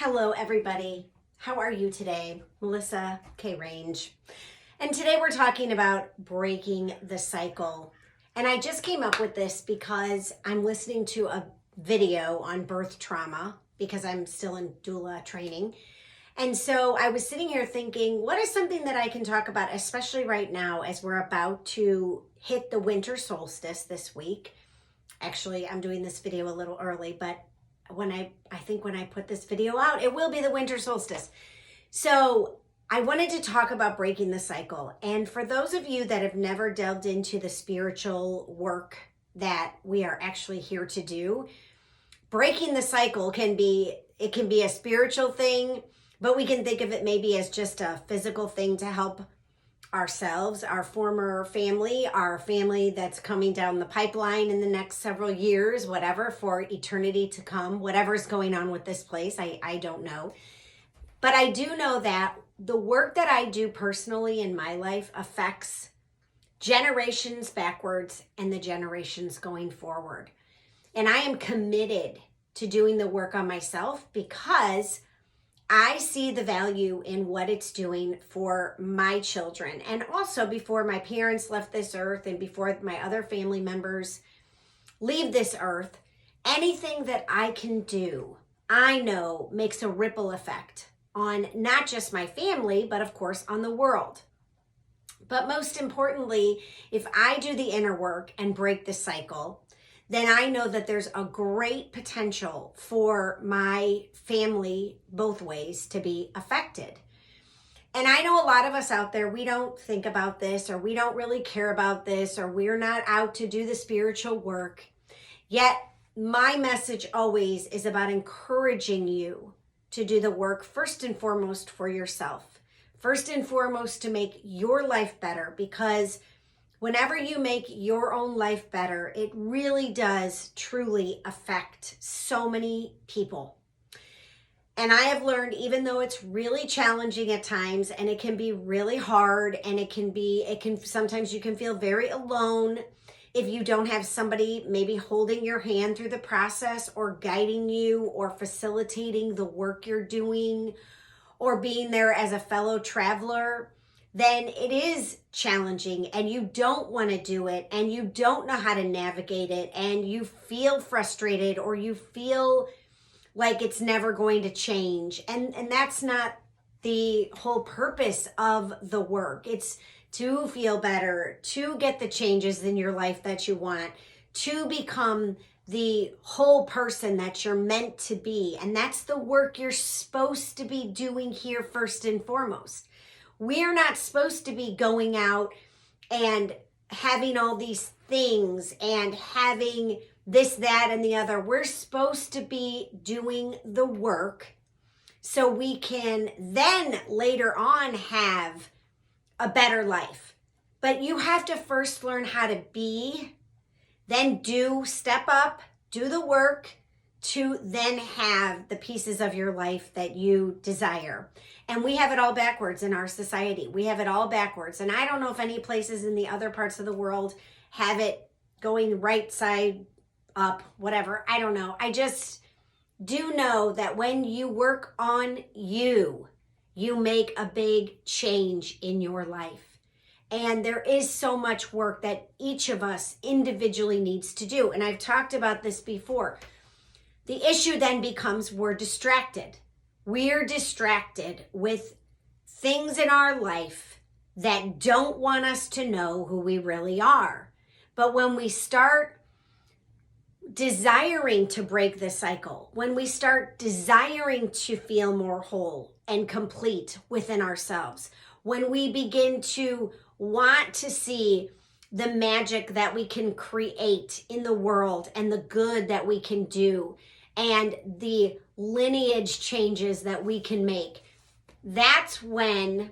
Hello, everybody. How are you today? Melissa K. Range. And today we're talking about breaking the cycle. And I just came up with this because I'm listening to a video on birth trauma because I'm still in doula training. And so I was sitting here thinking, what is something that I can talk about, especially right now as we're about to hit the winter solstice this week. Actually, I'm doing this video a little early, but when I think when I put this video out, it will be the winter solstice. So I wanted to talk about breaking the cycle. And for those of you that have never delved into the spiritual work that we are actually here to do, breaking the cycle can be a spiritual thing, but we can think of it maybe as just a physical thing to help ourselves, our former family, our family that's coming down the pipeline in the next several years, whatever, for eternity to come, whatever's going on with this place, I don't know. But I do know that the work that I do personally in my life affects generations backwards and the generations going forward. And I am committed to doing the work on myself because I see the value in what it's doing for my children, and also before my parents left this earth and before my other family members leave this earth. Anything that I can do, I know makes a ripple effect on not just my family, but of course on the world. But most importantly, if I do the inner work and break the cycle, then I know that there's a great potential for my family both ways to be affected. And I know a lot of us out there, we don't think about this, or we don't really care about this, or we're not out to do the spiritual work. Yet my message always is about encouraging you to do the work first and foremost for yourself. First and foremost to make your life better, because whenever you make your own life better, it really does truly affect so many people. And I have learned, even though it's really challenging at times and it can be really hard, and sometimes you can feel very alone if you don't have somebody maybe holding your hand through the process or guiding you or facilitating the work you're doing or being there as a fellow traveler. Then it is challenging and you don't want to do it and you don't know how to navigate it and you feel frustrated or you feel like it's never going to change. And that's not the whole purpose of the work. It's to feel better, to get the changes in your life that you want, to become the whole person that you're meant to be. And that's the work you're supposed to be doing here first and foremost. We're not supposed to be going out and having all these things and having this, that, and the other. We're supposed to be doing the work so we can then later on have a better life. But you have to first learn how to be, then step up, do the work, to then have the pieces of your life that you desire. And we have it all backwards in our society. We have it all backwards. And I don't know if any places in the other parts of the world have it going right side up, whatever. I don't know. I just do know that when you work on you, you make a big change in your life. And there is so much work that each of us individually needs to do. And I've talked about this before. The issue then becomes we're distracted. We're distracted with things in our life that don't want us to know who we really are. But when we start desiring to break the cycle, when we start desiring to feel more whole and complete within ourselves, when we begin to want to see the magic that we can create in the world and the good that we can do, and the lineage changes that we can make, that's when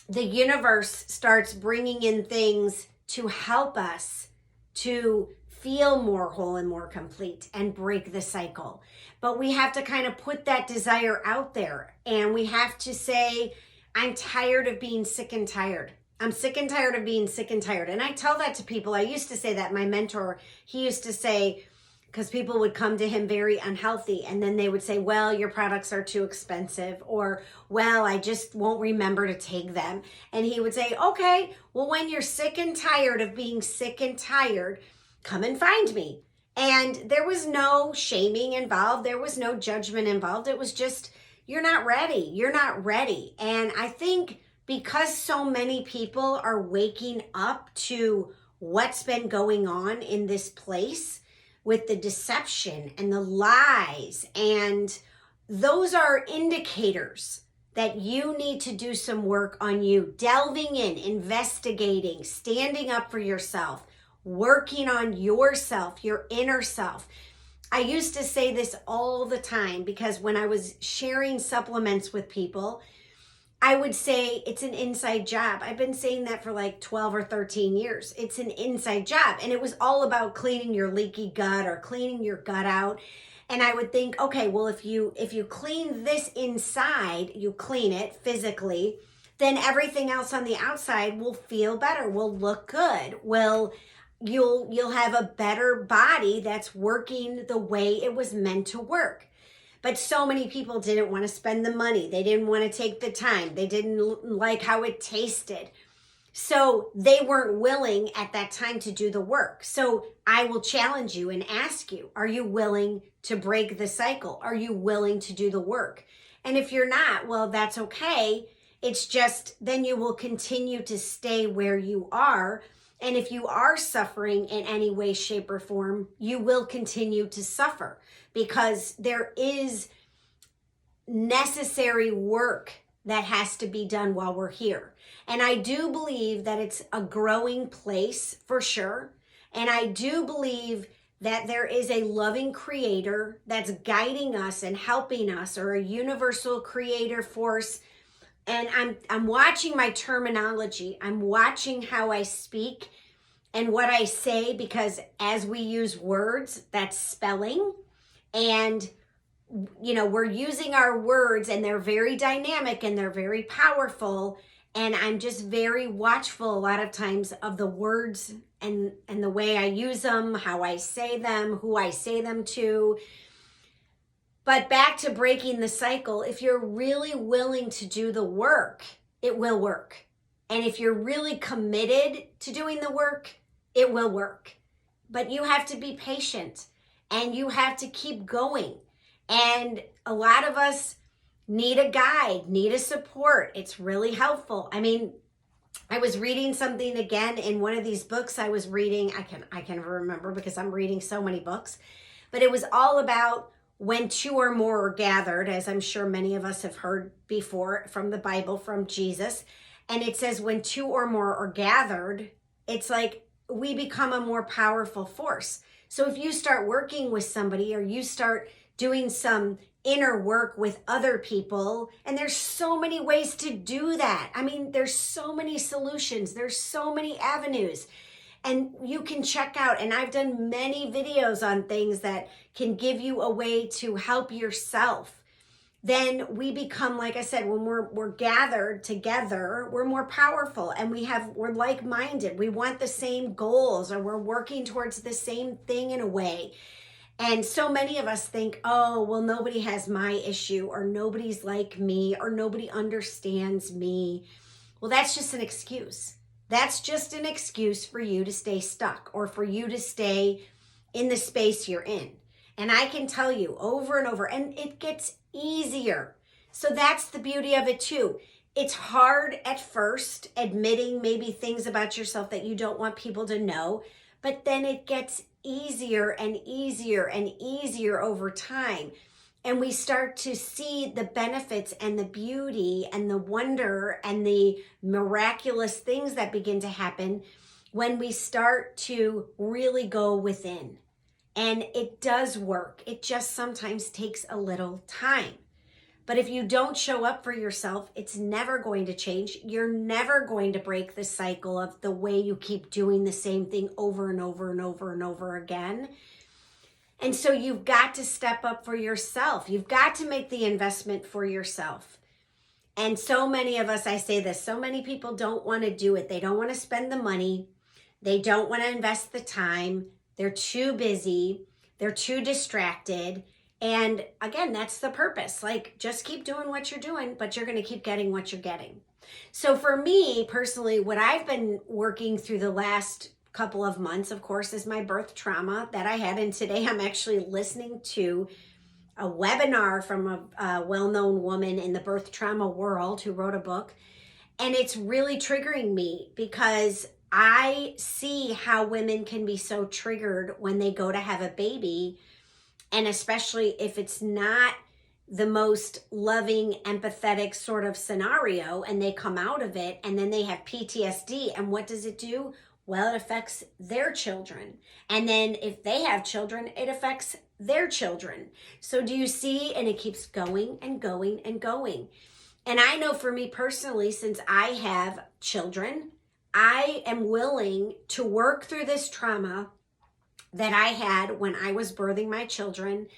the universe starts bringing in things to help us to feel more whole and more complete and break the cycle. But we have to kind of put that desire out there, and we have to say, I'm tired of being sick and tired. I'm sick and tired of being sick and tired. And I tell that to people. I used to say that. My mentor, he used to say, because people would come to him very unhealthy, and then they would say, well, your products are too expensive, or, well, I just won't remember to take them. And he would say, okay, well, when you're sick and tired of being sick and tired, come and find me. And there was no shaming involved. There was no judgment involved. It was just, you're not ready. You're not ready. And I think because so many people are waking up to what's been going on in this place with the deception and the lies, and those are indicators that you need to do some work on you, delving in, investigating, standing up for yourself, working on yourself, your inner self. I used to say this all the time because when I was sharing supplements with people, I would say it's an inside job. I've been saying that for like 12 or 13 years. It's an inside job. And it was all about cleaning your leaky gut or cleaning your gut out. And I would think, okay, well, if you clean this inside, you clean it physically, then everything else on the outside will feel better, will look good, you'll have a better body that's working the way it was meant to work. But so many people didn't want to spend the money. They didn't want to take the time. They didn't like how it tasted. So they weren't willing at that time to do the work. So I will challenge you and ask you, are you willing to break the cycle? Are you willing to do the work? And if you're not, well, that's okay. It's just then you will continue to stay where you are. And if you are suffering in any way, shape, or form, you will continue to suffer because there is necessary work that has to be done while we're here. And I do believe that it's a growing place for sure. And I do believe that there is a loving creator that's guiding us and helping us, or a universal creator force. And I'm watching my terminology. I'm watching how I speak and what I say, because as we use words, that's spelling. And, you know, we're using our words and they're very dynamic and they're very powerful. And I'm just very watchful a lot of times of the words and the way I use them, how I say them, who I say them to. But back to breaking the cycle, if you're really willing to do the work, it will work. And if you're really committed to doing the work, it will work. But you have to be patient and you have to keep going. And a lot of us need a guide, need a support. It's really helpful. I mean, I was reading something again in one of these books I was reading. I can remember because I'm reading so many books, but it was all about when two or more are gathered, as I'm sure many of us have heard before from the Bible, from Jesus. And it says when two or more are gathered, it's like we become a more powerful force. So if you start working with somebody, or you start doing some inner work with other people, and there's so many ways to do that. I mean, there's so many solutions. There's so many avenues. And you can check out, and I've done many videos on things that can give you a way to help yourself. Then we become, like I said, when we're gathered together, we're more powerful, and we're like-minded. We want the same goals, or we're working towards the same thing in a way. And so many of us think, oh, well, nobody has my issue, or nobody's like me, or nobody understands me. Well, that's just an excuse. That's just an excuse for you to stay stuck, or for you to stay in the space you're in. And I can tell you over and over, and it gets easier. So that's the beauty of it too. It's hard at first, admitting maybe things about yourself that you don't want people to know, but then it gets easier and easier and easier over time. And we start to see the benefits and the beauty and the wonder and the miraculous things that begin to happen when we start to really go within. And it does work. It just sometimes takes a little time. But if you don't show up for yourself, it's never going to change. You're never going to break the cycle of the way you keep doing the same thing over and over and over and over again. And so you've got to step up for yourself. You've got to make the investment for yourself. And so many of us, I say this, so many people don't want to do it. They don't want to spend the money. They don't want to invest the time. They're too busy. They're too distracted. And again, that's the purpose. Like, just keep doing what you're doing, but you're going to keep getting what you're getting. So for me personally, what I've been working through the last couple of months, of course, is my birth trauma that I had. And today I'm actually listening to a webinar from a well-known woman in the birth trauma world who wrote a book. And it's really triggering me because I see how women can be so triggered when they go to have a baby. And especially if it's not the most loving, empathetic sort of scenario and they come out of it and then they have PTSD. And what does it do? Well, it affects their children. And then if they have children, it affects their children. So do you see? And it keeps going and going and going. And I know for me personally, since I have children, I am willing to work through this trauma that I had when I was birthing my children.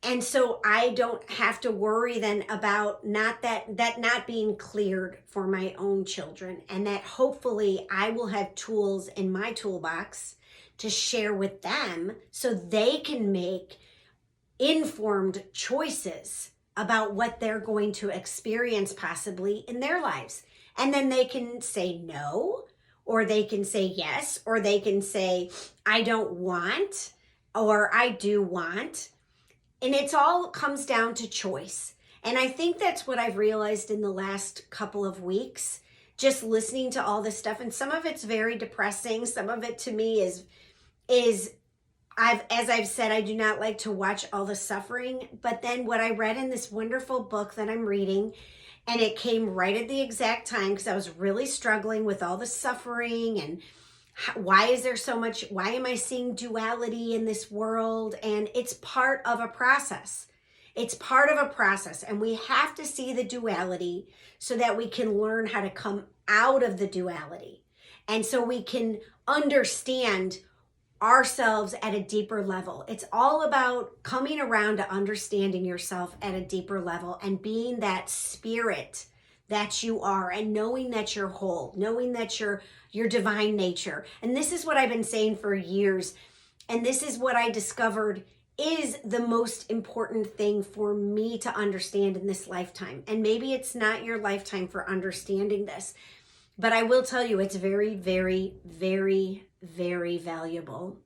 And so I don't have to worry then about not being cleared for my own children, and that hopefully I will have tools in my toolbox to share with them so they can make informed choices about what they're going to experience possibly in their lives. And then they can say no, or they can say yes, or they can say, I don't want, or I do want. And it's all comes down to choice. And I think that's what I've realized in the last couple of weeks, just listening to all this stuff. And some of it's very depressing. Some of it to me is as I've said, I do not like to watch all the suffering. But then what I read in this wonderful book that I'm reading, and it came right at the exact time because I was really struggling with all the suffering and why is there so much, why am I seeing duality in this world? And it's part of a process. It's part of a process. And we have to see the duality so that we can learn how to come out of the duality. And so we can understand ourselves at a deeper level. It's all about coming around to understanding yourself at a deeper level and being that spirit that you are, and knowing that you're whole, knowing that you're your divine nature. And this is what I've been saying for years. And this is what I discovered is the most important thing for me to understand in this lifetime. And maybe it's not your lifetime for understanding this, but I will tell you it's very, very, very, very valuable.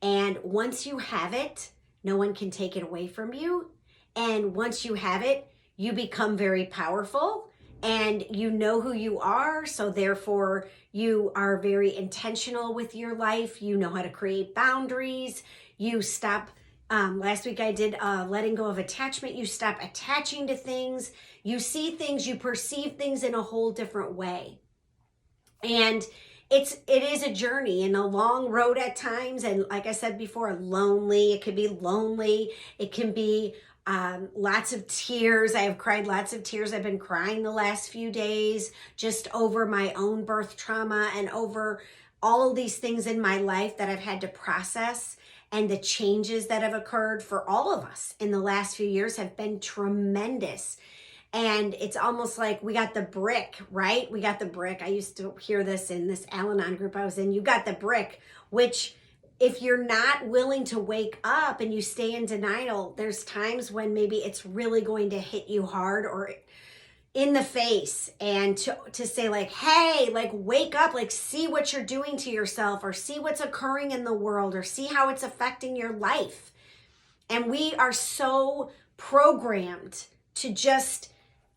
And once you have it, no one can take it away from you. And once you have it, you become very powerful and you know who you are. So therefore, you are very intentional with your life. You know how to create boundaries. You stop. Last week I did letting go of attachment. You stop attaching to things. You see things, you perceive things in a whole different way. And it is a journey and a long road at times. And like I said before, lonely. It could be lonely. It can be lots of tears. I have cried lots of tears. I've been crying the last few days just over my own birth trauma and over all of these things in my life that I've had to process, and the changes that have occurred for all of us in the last few years have been tremendous. And it's almost like we got the brick, right? We got the brick. I used to hear this in this Al-Anon group I was in. You got the brick, which if you're not willing to wake up and you stay in denial, there's times when maybe it's really going to hit you hard or in the face, and to say like, hey, like wake up, like see what you're doing to yourself, or see what's occurring in the world, or see how it's affecting your life. And we are so programmed to just